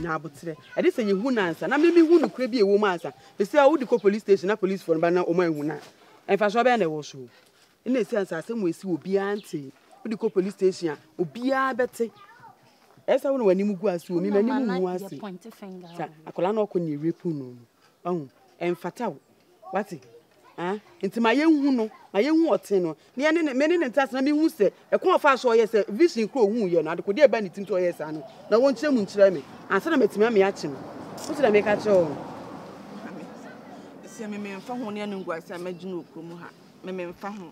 nya abotre e de se ye hu nansa na me hu no kura bi e wo mu ansa be se wo di ko police station na police for ba na o ma hu na enfa so be na wo so ina esi ansa asem wo esi obi anti wo di ko police station a obi a bete esa wo no wani mu gu ase o mi mani mu hu ase sa akola na okọ ni repu no ohun enfata wo wati nti ma ye hu no ma ye hu ote no ne ne me ne ntas na me hu se e kon fa so ye se vision kro hu ye no adeko de ba ni tim to ye sa no na won kire mu nkire me ansa na metimi ame achi no wo se na me ka che o se me mfa ho ne anu guase amagina okromu ha me mfa ho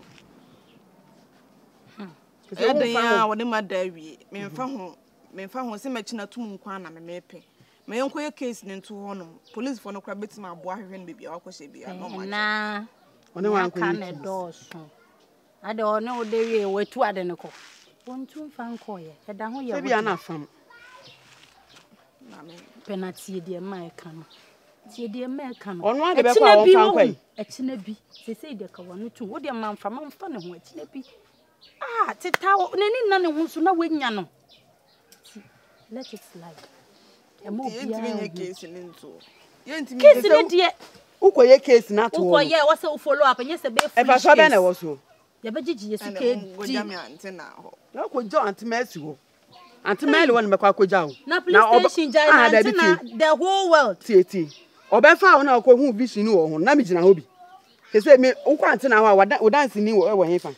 e de ya wo ne madawie me mfa ho se machina tum nkwa na me mepe me yenko ye case ne nto ho no police for no kra betima abo ahwehwe no bebia wakɔhye bia no ma na one wan ko na doso ade one o de wie watu ade ne ko wontu mfa nko ye eda ho ye se bia na fam na me penalty de ma e kan tie de ma e kan ono ade be kwa won fan kwai echina bi se de ka wonu tu wo de manfa ne ho echina bi tita neni na ne ho so na wanya no let it slide emo bia ye case ne nto ye ntimi case ne de ukoye case na to ukoye wo se follow up nye se be free e fa so be na wo so ya begigi yesu ke di go me ante na ho na ko jo anti mesi ho anti mele won me kwa koja ho na police station jai na anti na the whole world tie obe fa ho na ko hu vision wo ho na me gina ho bi kese me ukwa anti na ho wo dance ni wo he fa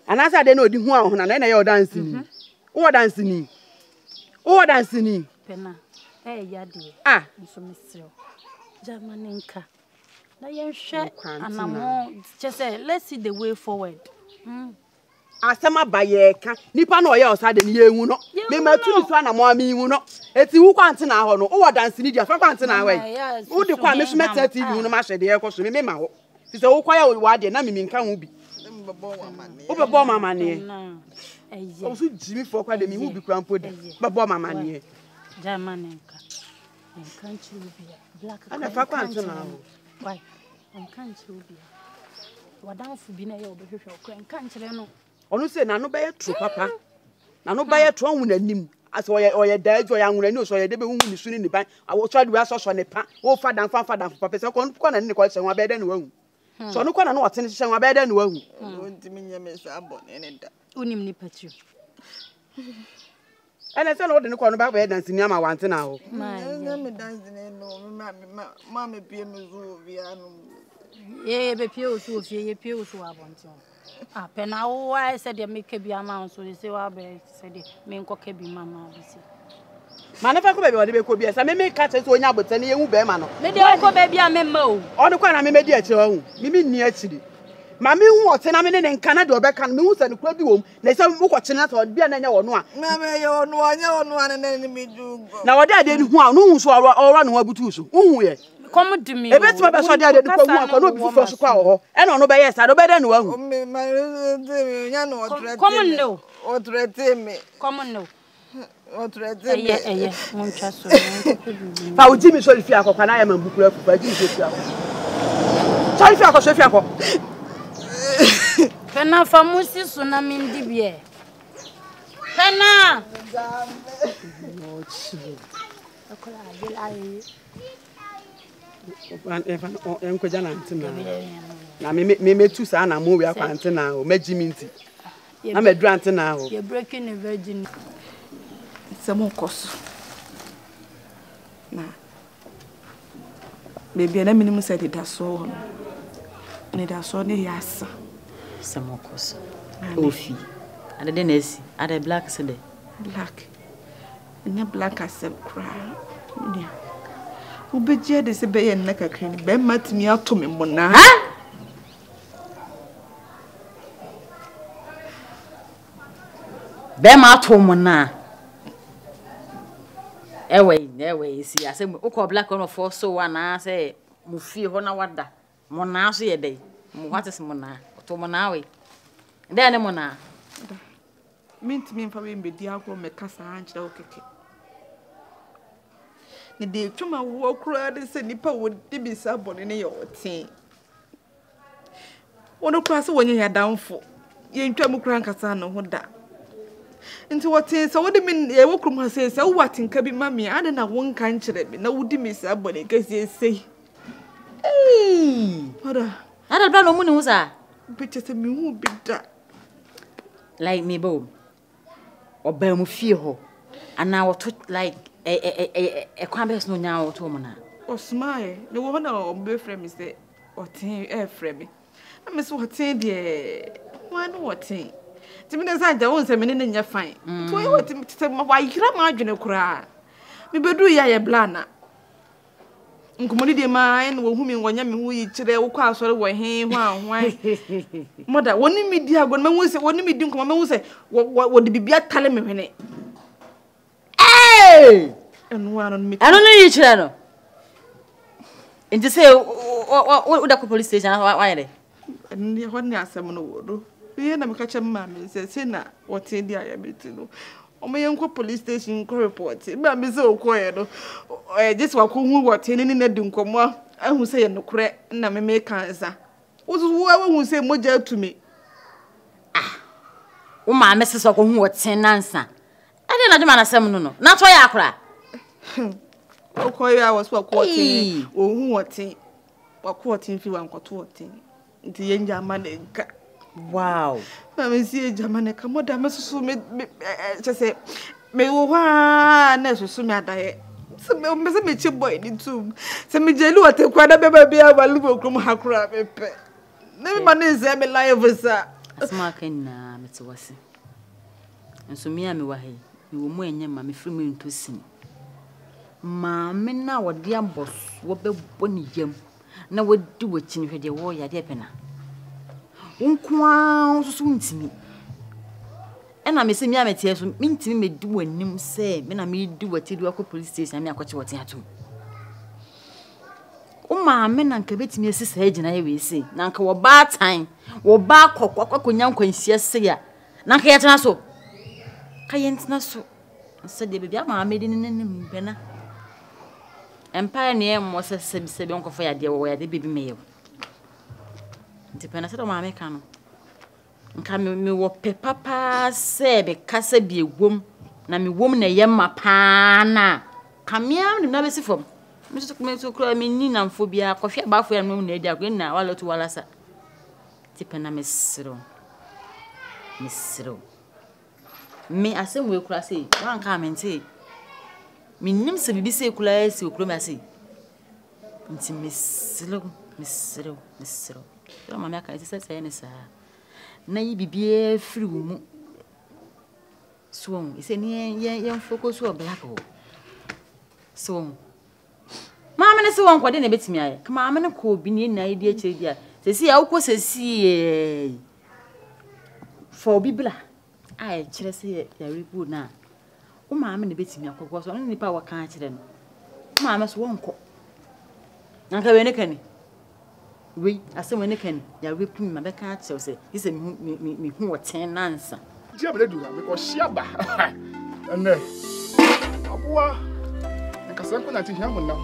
anasa de na odi hu ho na na ye dance ni wo dance ni pena ya de nso mesrew jamani nka na yenhwe anamo just say let's see the way forward asema baye ka nipa na oye osade ni yehu no me matu ni so anamo ami hu no eti wu kwante na ho no wo dance ni dia fa kwante na we wo de kwa me so meta tv hu no ma hwede ye koso me ma ho ti se wo kwa ya wa de na me nka hu bi wo bebo mama ne o so jimi fo kwa de me hu bi krampo de bebo mama ne jamani nka nchirubia black ana fa kwante na ho why nka nchirubia wadanfu bi na ye obehwehwe okra nka nchire no onu se na no be yetro papa na no be yetro hu nanim as oye dajo ya nwura ni o so ye de be hu ni su ni ni ban awo so ade aso ne pa wo fadan papa se ko na ni ko hye nwa be de ne wahu so no ko na no wote hye nwa be de ne wahu ntimi nyame sa abone ne da unim ni patru ana se no de ne ko no ba be dance ni ama wante na ho me dance ne no ma me pie me zo bia no ye be pie o so ofie ye pie o so abonte pena wo wa se de make bia ma so se wa be se de me nko ka bi mama bi se ma ne fa ko be wo de be ko bia sa me ka che so onya abota ne yehu be ma no me de ko be bia me ma o onu kwa na me medi achi wahu mi ni achi ma me hu ote na me ne nka na de obeka no me hu se ne kura bi wom na se wo ko chene to bia na nya wono a na me ye wono anya wono ane ne me jugo na wo de ade ni hu a no hu so ora no abutu so hu ye come do me ebe ti ba so de ade ni ko hu akọ no bi fo so kwa ho e no no be yes ado be de no wahu me ma nya no otrete come no otrete me come no otrete me eye mon twa so fa o jimi so fi akọ na ya ma mbukura fu fa jimi so fi akọ so fi akọ pena famusi so na mindi bie pena no chi akola agela enko jana ntina na me tu sa na mo we akwa ntina o magimi nti na me dura ntina ho you breaking the virgin samo koso na baby na minimum said it so ne da so ne yasa samo koso ofi ade de nesi ade black se de black nya black asem kra ne ubeje de se be ye na kakra ni be matimi ato me mona be ma ato mona ewe si asem uko black on for so wana say mu fie ho na wada mona so ye dey mu what is mona to mona we dey ne mona mintimi mfa we mbedi akọ me kasa anchira okeke ne de twuma wo kura de se nipa wo de bi sa bone ne ye otin wono kura se wonye ya danfo ye ntwa mu kura nkasa no ho da Nti wote so wode me e wo krum ha se wo watenka bi ma me ade na won kan kire me na wodi me sa bone kase sei Ora Ada bla no mu ni hu sa biche se me hu bi da like me bo oba mu fie ho ana woto like kwan be so nya woto mu na osmae ne wo na ombe frɛ me se oten frɛ me na me so oten de wan woten ti me ne sa ja won se me ne nya fan to e woten se wa yira ma adwene kura me bedu ya ye blana nkomoni de ma en wo hu mi wonya me hu yi kire wo kwa asore wo he ho anwan moda woni mi di agon ma hu se woni mi di nkoma ma hu se wo de bibia tale me hwene enu ano mi ano no yi kire no nti se wo da ko police station wa yede ni ho ni asem no wo do ye na me ka che ma me se na wote di aya beti no Omo yenko police station ko report ba me se okoye no just wa ko hu wote ni na di nkomo ahu se ye nokure na me kansa wo hu se moja atumi wo ma me se so ko hu wote nansa ade na dwuma na sem no na to ya akora okoye a was wa ko wote o hu wote wa ko wote fi wa nkoto wote nti ye nja ma na nka wow na me si jamane ka moda me susu me chese me wo ha na susu me adaye se me chi boy ni tum se me jeli wote kwa da beba bia walu okrum hakura pepe na me ma na ze me live sa asma kan na me tewase enso me a me wa he me wo mu enye ma me firi me ntosin ma me na wode ambos wo bebo ni yam na wodi wo chini hwede wo ya de pena unkwa so ntimi ena me se mi amete so mi ntimi me di wanim se me na me di wati di akọ police station me akọche wote atum o ma me na nka betimi asisa agina ye we se na nka wo ba time wo ba kokonya nkwansia se ya na nka yetena so ka yentena so se de bebia ma me di nenem bena empire ne mo se se be onkofa ya de wo ya de bebi me ye Depena se do ma me ka no nka me wo pepapa se be kasa bi egwom na me wom na yemma pa na kamia na be sifom me so kura me ni na mfo bia kofia ba fo ya no na edi akwa na wala to wala sa depena me siro me asem we kura se wan ka me nti me nim se bibi se kula se okuro me ase nti me siro Yo mama ka ise se ne sa na yi bibie firi wo mu so ise ni ye focus o black ho so mama ne se won kwade na betimi aye ka mama ne ko bi ni na yi di akire dia se si ya ukwo se si for bibla ai kire se ya rebu na o mama ne betimi akogwo so no nipa wa kan kire no mama so won ko nka we ne kani we asem ne kan ya repu ma be kan achew se ise mi hu woten nansa dia bele dura me ko shiaba ene aboa nkasa ko na ti hia munam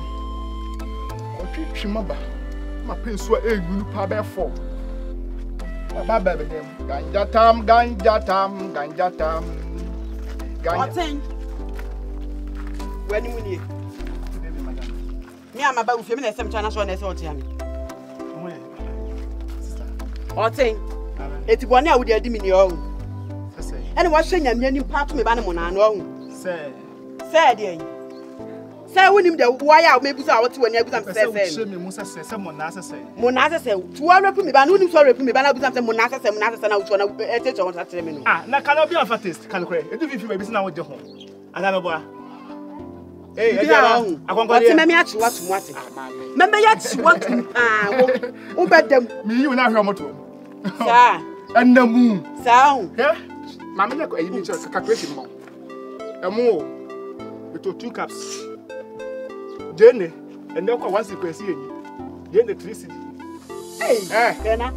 ko twitwi maba ma penso egu pa be fo baba be dem ganja tam Oten wani muni mi ama ba ufie mi na sem chana so na se otia mi Oten eti bone a wudi adi mi ni ohun sese ene wa hwe nyamia ni pa to me ba ne mo na no ohun se de en se wonim de wo ya me busa wote wani abusa se se me musa se mo na se tu wa repu me ba no wonim so repu me ba na busa se mo na se na wo na etecho won sa tere me no na kana bi afa test kan kore edu fifi ba bi se na wo je ho ana me boa What's me achi watu mwate. Me ya chi watu wo bedam. Mi yi na hwe moto. Sa. Anamu. Sa. He? Mama na ko ayi mi calculation mo. Emu beto 2 cups. Jene and then ko 1 sequence yi. Jene 3 cd. Hey. Bena.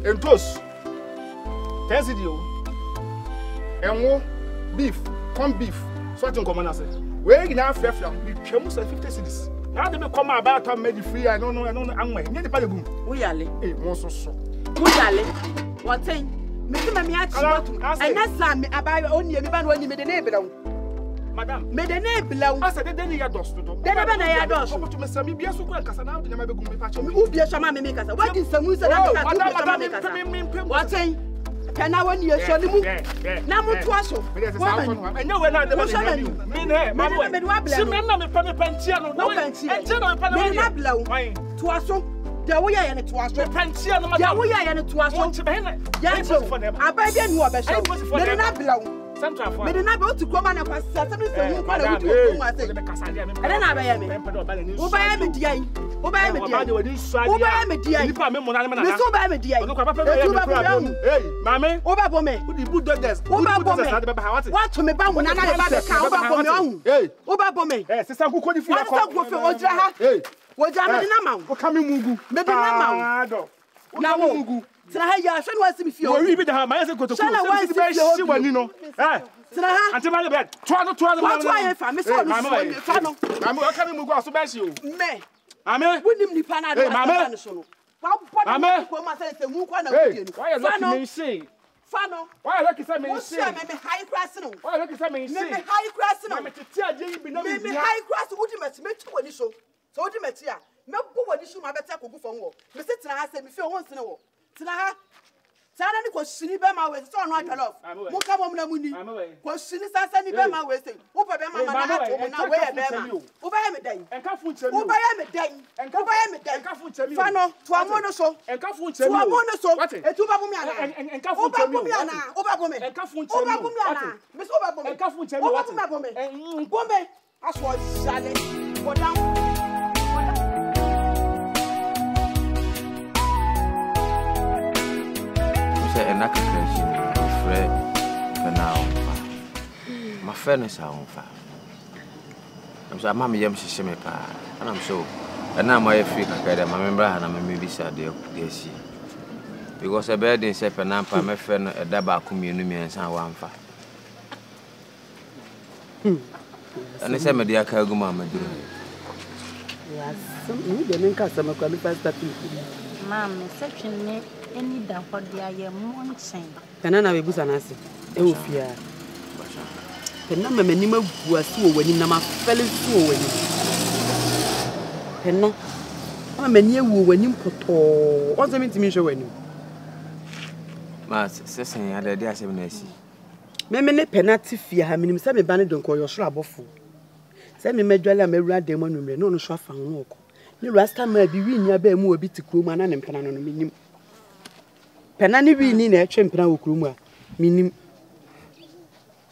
Entos. 10 cd o. Emu beef, corn beef. So atin ko mana se. We gina afrefra we twam so 50 cedis na de me come about time made free I don't know anwe nye de pale boom Wo yale mo so wo yale Oten Me see me achi. And that's am about only me ban only me the neighbor. Madam, me the neighbor. I said then you dos to. Then I ya dos. Come to me say me bia so kwa kasa na de me begum me pacho. Who be shama me make us. What is some say na ka. What say? Can I when you show mu? Na mu to aso. Enye we na de me ne. Mama me si me na me pa me pentia no. No pentia. Enje na me pa na. Me na blawo. To aso. There we are to aso. Pentia no madam. There we are to aso. Want be na. Ya so. Abade nu obesho. Me na blawo. Me de na be o ti koma na kwasa se me se hu kwa na wuti o ma se. Ede na abaye me. Wo baye me diai. Wo baye me diai. Wo baye me diai. Nipa me mo na me na. Me so baye me diai. Hey, mama. Wo ba bo me. Wo di bulldoggers. Wo ba bo me. What to me ba mo na na ba be ka wo ba bo me ohun. Hey. Wo ba bo me. Eh, sisa ku ko di fu na ko. Wo ko fe o jira ha. Hey. Wo jira me di na ma wo. Wo ka me mugu. Me di na ma wo. Na wo mugu. Tira ha ya hwe no asimi fie o. Wo wi bi da ha ma yese kotoku. Se be shi wani no. Eh. Tira ha. Ante ma le bed. Twa no. What why fa me so no. Fa no. Mama, wo ka me mugu aso be shi o. Me. Ame. Wonim nipa na do na so no. Wa bo ko ma se hu kwa na wo no. Why you let me say? Fano. Why you let me say? Me high class no. Why you let me say? Me high class no. Me tete aje bi na me. Me high class ultimate me tu wani so. So ultimate ya. Me bo wani so ma beta kogu fon wo. Me se tena ha se me fi ho nsene wo. Tena ha. Sana ni ko shini be ma we so no adwalof. Mu ka bom na mu ni. Ko shini sasa ni be ma we se. Wo pe be ma ma na to mu na we e be ma. Wo ba ye me dan. Enka fu nchemi. Wo ba ye me dan. Wo ba ye me dan. Enka fu nchemi. Fano to amo no so. Enka fu nchemi. To amo no so. What? Etu ba bum ya na. Enka fu nchemi. Wo ba bum ya na. Wo ba bum me. Enka fu Wo nchemi. ba bum ya na. Me so ba bum me. Enka fu nchemi. Wo ba bum ya bum me. Bum me. Aso shale. Go down. And I can friend for now. My friend is our own father. I'm so mammy yam she me pa, and I'm so. And now my free cadet, my member, and I'm maybe sad dear see. Because a bed in Sepanampa, my friend, a daba community and some one fa. And the same dear Kaguma, my dear. Yes, some didn't customer qualified that Ma'am, section any da what they are munching. Penana we busa nasi. E wo fia. Penna me nima guasu o wani na ma fele su o wani. Penna. Ama me nie wo wani poto. O se mitimi hwe wani. Ma sesen ya de asem na asi. Me ne penalty fia ha minim se me ba ne donko yo soro abofo. Se me medwale a mewura dem anumre no no so afa ho ko. Ni rasta ma bi wi nya ba mu obi tikro ma na ne mpena no minim. Penani bi ni na etwe mpena wo kurum a minim.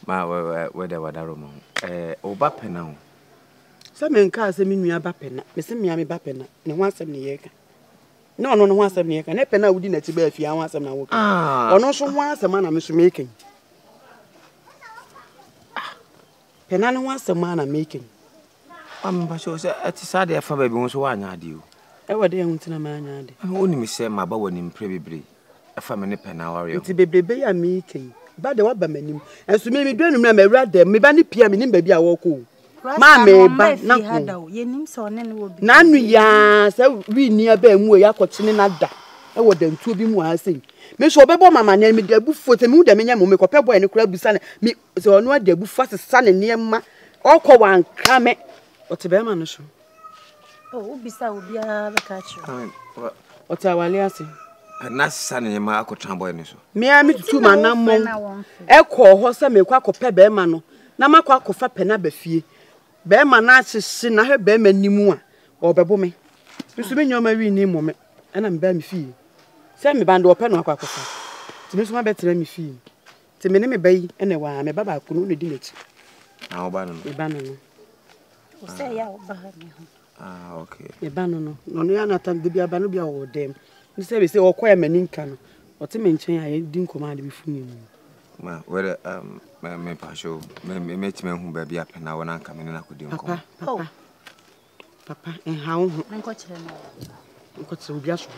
Ma we de wadaro mo. Oba pena ho. Se me nka se me nua ba pena. Me se me ba pena. Ne ho asem ne ye ka. No ho asem ne ye ka. Ne pena wudi na ti ba afia ho asem na wo ka. Ono so ho asem na me so me ken. Pena no ho asem na me ken. Amba so se ati sade afa ba bi ho so wa anya ade o. E wode ehun tina ma anya ade. Oni mi se ma ba woni mpre bebre. Afa me ne pena warrior. Nti bebrebe ya me ken. Ba de wa ba manim. Enso me dwanu me awura dem me ba ne pia me nim ba bi a wo ko. Ma me ba na ko. Ye nim so ne wo bi. Na anu ya se wi ni aba mu ya kwotene na da. E wo da ntuo bi mu asem. Me so obebo mama ne me da bu fote me hu da me nya mo me kopɛ boy ne kura busa ne me se ono ada bu fa sesa ne niema. Okɔ wan krame. Ote be ma no so. Oh, ubisa obia be ka chi. Ote awale ase. Na sesa ne ma akotran boy ne so. Me a me tutu manammo. Ekɔ ho se me kwa kopɛ be ma no. Na makwa kofa pena ba fie. Be ma na ahyehye na he be ma nimu a obebo me. Bisu me nyoma wi ni mo me. Ana me ba me fie. Se me bande opɛ no akwa kofa. Ti me so ma betra me fie. Ti me ne me bayi ene wa me baba kunu ne di nechi. Na oba no. E ba no no. O se ya oba me ho. Ah, okay. E ba no no. No ya na tam de bia ba no bia wo dem. Ni se be se okoya mani nka no. Ote me nchen ya di nkoma de bi fu ni. Ma where me pasho me time hu ba bia pena wona nka me na kodi nkoma. Papa en ha wo. Nko kire no. Nko tse obi aso.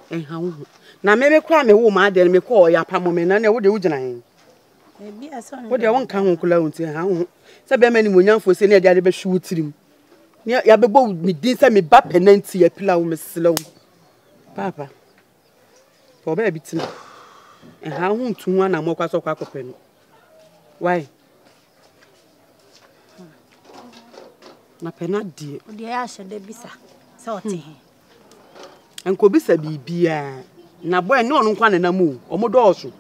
En ha wo. Na me be kra me wo ma de me ko ya pamo me na ne wo de wo gina hen. E bia so. Wo de won ka ho kula won ti ha wo. Se be ma ni monyanfo se ne de ade be hwe tirim. Ne ya be bo mi din se me ba penanti ya pila wo mesela wo. Papa. For be bitina. ha hu ntu ana mo kwaso kwa kope no why na pena die o de ya hye de bisa se o te he enko bisa bibia na boy ne onu nkwa na mu o mo dooso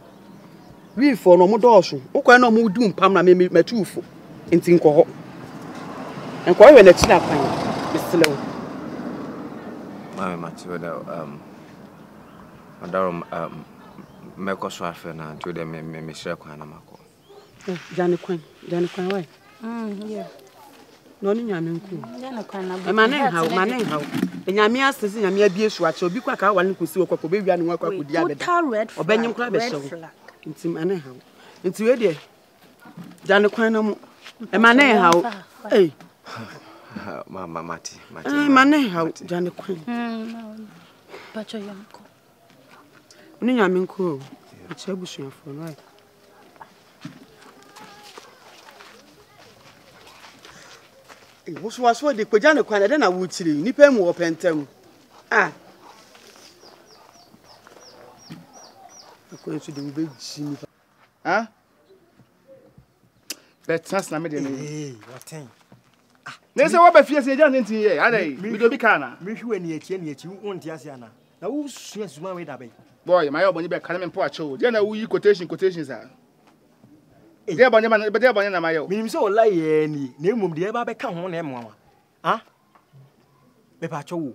wi fo no mo dooso ukwa na mo du mpam na me matufo enti nko ho enko we na china kwan bislew mama matiweda Madam meko so afa na to de me shire kwan na mako jani kwan why yeah no ni nyame nku jani kwan na e manen hawo nyame asese nyame abie su ache obi kwa ka wale nkosi okwa be wia ne wakwa kodi abeda obenyim kra be hyew nti manen hawo nti we de jani kwan na mu e manen hawo eh mama mati manen hawo jani kwan bacho yanko ni nyame nku ache busuafo no Wosu waso de kpagya ne kwan na wo chiri nipa mu opentam ko enso de be ji nipa betas na me de ne waten ne se wo ba fie se ja ne ntin ye adai mi do bi kana mi hwe ni echi wonti ase ana na wo sua suma we da bai boy my obonyi be kana me mpo acho je na wo yi quotations a de bonye na mayo minim se o la ye ni na emum de ba be ka ho na emwa be pa cho wo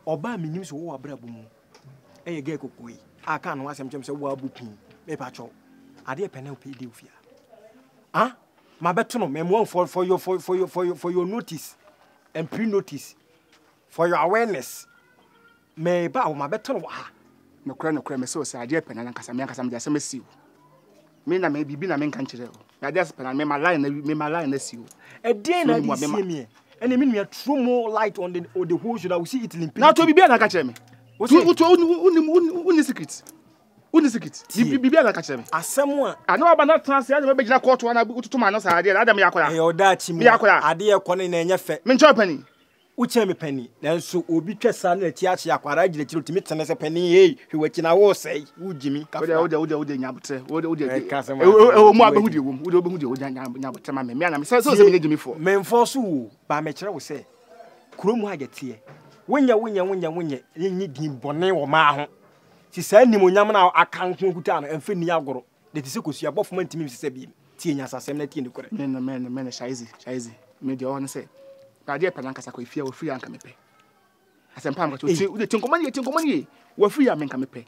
oba minim se wo abra bu mu eye ge kokoi aka no asem chem se wo abupin be pa cho ade e pene opi de ofia ma beto no memo for your notice and pre-notice for your awareness me ba wo ma beto no ha no kra me so se ade e pene na nkasa me nkasa me de asem siwo me na me bibi na me nkan kire o ya just pena me my line na siwo e dey na di see me and me nua throw more light on the whole should I will see it limping na to bibi na ka kire me uni secret bibi na ka kire me asem a ana oba na trans ya me be gina court na ututu ma no sa ade adam yakora e oda chi mu ade e kone na enye fe me ncho pani uche me pani nanso obi twesa na ti achi akwara gire chiro timi tene se pani hwe wachi na wo sei wujimi ka ode nyabotre ode mu abehu de wom ode obehu de ode nyabotre ma me na me so me gimi fo me enforce wo ba me kire wo se kuromu agete wonya nyi din bone wo ma ho si sa nim onyam na akanko kuta na emfe ni agoro de ti se kosua bofo man timi se bi tie nya sasem na tie ni kore me shaizi me de on se ba de pena nkasa ko ifia wo free anka mepe asempa am ka to ti tinkomani wo free am nka mepe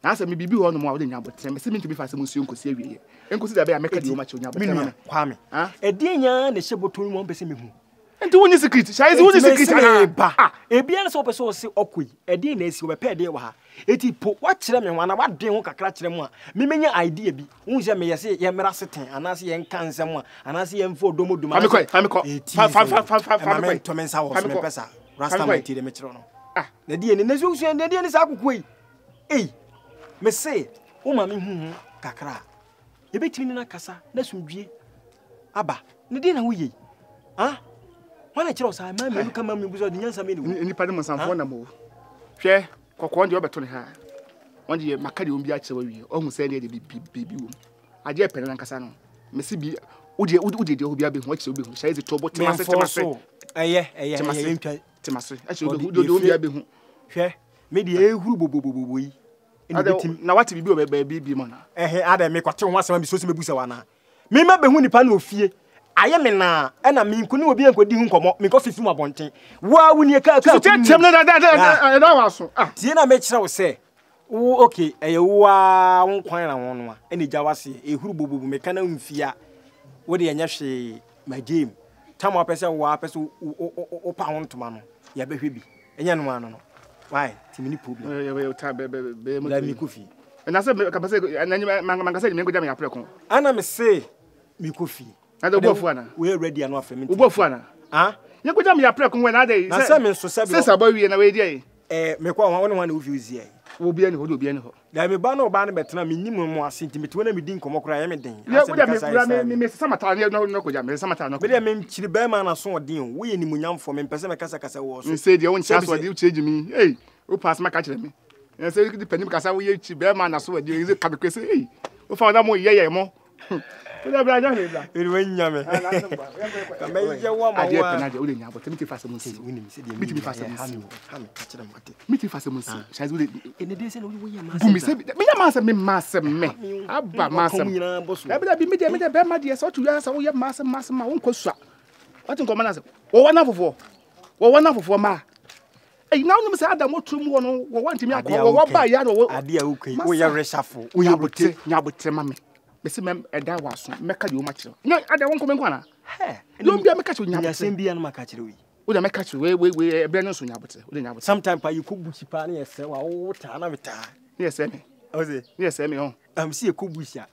na asa me bibi ho no mo wo de nya botre me se me to bi fa se mo suo nkosi awie enkosi da be ya meka di o ma che nya botre me kwame e de nya na hyeboto mo mpese me hu enti woni secret shaizi woni secret ba e bia na so pese o se okoi e de na esi wo be pe de wa ha eti po wa kire me wana wa den ho kakra kire mu a me menya idea bi hu se me yese ye mera seten anase ye nka nsem a anase ye mfo domodum fa to men sa wo me pesa rasta man ti de me kire no na die ne nazo su ne die ne sa akokoi me se o ma me hu kakra e betimi na kasa na sumdwie aba ne die na wo ye wana kire o sa ma me luka ma me buzo de nyansa me ni nipa de mo sanfo na mo hwe kokko ndi obeto ne ha wonde makade ombi a kire wi ohun se ne de bibi wo ade pene na nkasa no mesi bi udi de obi abe hu akire obi hu shaizi tobo temase eye ntwa temase akire obi abe hu hwe me de ehuru bobobobo yi na wati bibi o be bibi mo na ade me kwate ho asema bi so se mebusa wana me ma be hu nipa na ofie aye me na na me nkuni obi enkodi hu nkomo me ko fifi mu abonten wa wuni ka so tem na waso tie na me kire wo se wo okay eye wa wonkwan na won no a gya wase ehuru bobobu me kana mfia wo de enya hwe magem tamo apese wo apese o pa won toma no ya behwe bi enya no ano no why timini problem ye ta be la mi kofi na se ka pese manga se me ngoja me apreko ana me se mi kofi na do bofu ana we ready ano afemi wo bofu ana ye ngoja me apreko we na dey na se me so se bi se sabo wie na we dey me kwa won na wo fi uzi wo bia ni ho do bia ni ho da me ba na oba na betena me nim mo asenti metwe na me din komo kra ye me den me samata na ko ja me samata na ko me de me nchiri ba ma na so odin wo ye nimunyamfo me pese me kasa wo so me say de won cha so de uche gimi o pass ma ka kire me And say the penny because I will eat bear man as well. You can say, hey, we found out more ye more. It went yammy. I did penny, but me fast me fast me fast shall we in the days me master me. Abba master. I be me the bear my dear, so to us, all your master, my own coast. What in common as one for? One for ma. Hey, now you say Adam what to want me what buy yard or idea okay. We are reshuffle. We are but mammy. Messi mem eda waso meka you match. No, I don't come nkwana. Hey, don't be a meka you nya sem bia no maka kire we. We dey meka you we e no so nyabote. We dey nyabote. Sometime pa you ko buchi pa na yese wa wo ta na beta. Yes, me. O say, yes, me on. See e ko buchi a.